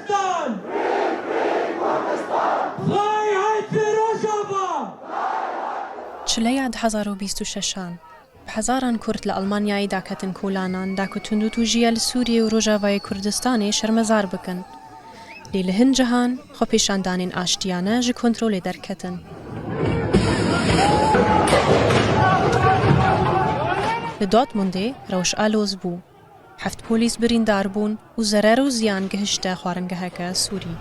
Kurdistan! Freiheit für Rojava! چلەیە 2026 بهزاران کورد لە ئەڵمانیایی داکەتن کۆلانان داکەتون و توژیە لە سووریە و ڕۆژاوای کوردستانی شەرمەزار بکەن. لێ لە هەن جەهان خۆپێشاندانین ئاشتیانە ژ کۆنترۆلێ دەرکەتن. لە دۆتموندێ ڕەوش ئالۆز بوو. 7 پۆلیس بریندار بوون و زەرەر و زیان گەهشتە خواردنگەهەکە سووری.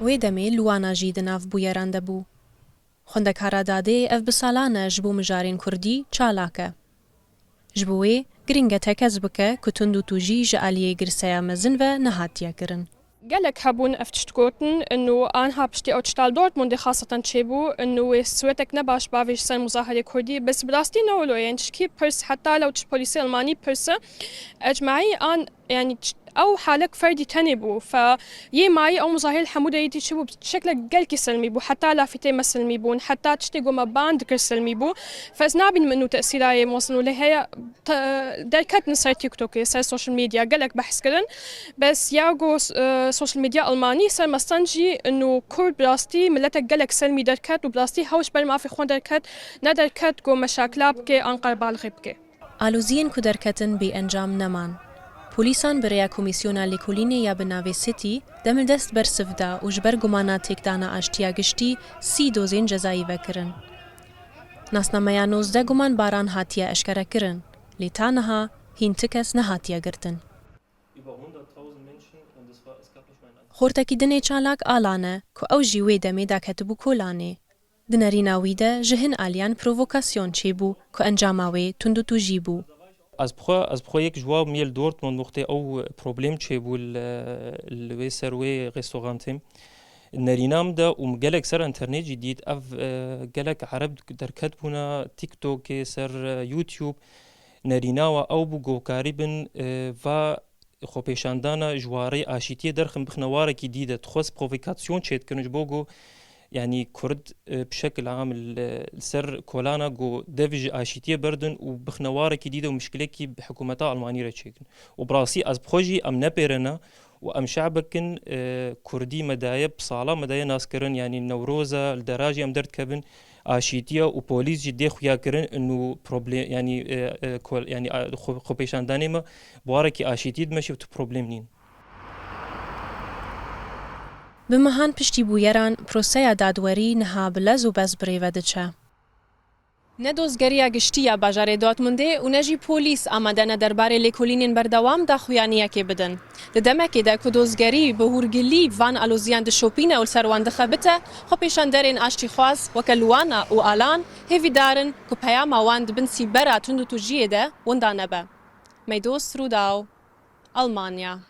وێ دەمێ لواناژی دناف بوویەران دەبوو. خوندەکارادادێ ئەف بساڵانە ji بۆ مژارین کوردی چالاکە. ji bo wê giring e tekez bike ku tund û tu jî ji aliyê girseya mezin ve nehatiye kirin. gelek hebûn ev tişt gotin û anha piştî ew tiştal Dortmundê xasatan çêbû wê swêtek ne baş bavê ji ser muzaherê Kurdî bes bi rastî newlo yên tişkî pirs heta lew tişt polîsê Almanî pirse ecmaî an yani أو حالك فردي تاني بو فيي معي أو مظاهر الحمودة يدي شبو بشكل جلكي سلمي بو حتى لا في تيمة سلمي بون حتى تشتغل ما باند سلمي بو فزنابين منو تأثيرها موصلوا لهي دركات نصير تيك توك صار سوشيال ميديا جلك بحث كرن بس ياغو سوشيال ميديا ألماني صار مستنجي إنه كورد براستي ملتك جلك سلمي دركات وبراستي هاوش بل ما في خون دركات ندركات جو مشاكلات بكي أنقر بالغبكي آلوزین کو درکتن بی انجام نمان. پۆلیسان بەڕێیا کۆمیسیۆنا لێکۆلینێ یا بەناوێ سیتی دەمەدەست بەرسفدا و ji ber gomana têkdana aştiya giştî 30 dozên cezayî vekirin. Nasnameya 19 gomanbaran hatiye eşkerekirin. Lê taniha hîn ti kes nehatiye girtin. Xortekî dinê çalak alan e ku ew jî wê demê daketibû kolanê. Di nerîna wî de ji hin aliyan provokasyon çêbû ku encama wê tund û tujî bû. از بخوا یک جواب میل دورتموند وقتی او پروبلم چه بول الوی سروی رستورانتیم نرینام ده و مجلک سر انترنت جدید اف جلک عرب درکت بونا تیک توک سر یوتیوب نرینا و او بگو قریبن و خوپیشاندانا جواری آشیتی درخم بخنواره کی دیده تخص پروفیکاسیون چیت کنج بوگو يعني كرد بشكل عام سر كولانا جو دافج آشيتية بردن وبخنوارة جديدة ومشكلة كي بحكومتها ألمانية رتشيكن وبراسي أز بخوجي أم نبيرنا وأم شعبكن كردي مدايا بصالة مدايا ناس كرن يعني النوروزة الدراجي أم درد كبن آشيتية وبوليس جدي خويا كرن إنه بروبلم يعني خوبيشان دانيما بواركي آشيتي دمشي وتو بروبلم نين بمهان پشتی بویران پروسەیە دادوەری نەها بلەز و بەس برێڤە دچە. نەدۆزگەریە گشتیە باژارێ دۆتموندێ و نەژی پۆلیس ئامادەنە دەربارەی لێکۆلینên بەردەوام داخویانیەکێ بدن. Di demekê de ku dozgerî bi hûrgilî van alozîyan dişopîne û ser wan dixebite, xwepêşanderên aştîxwaz weke Luana û Alan hêvî darin ku peyama wan dibin sîbera tund û tujiyê de winda nebe. Meydost Rûdaw, Almanya.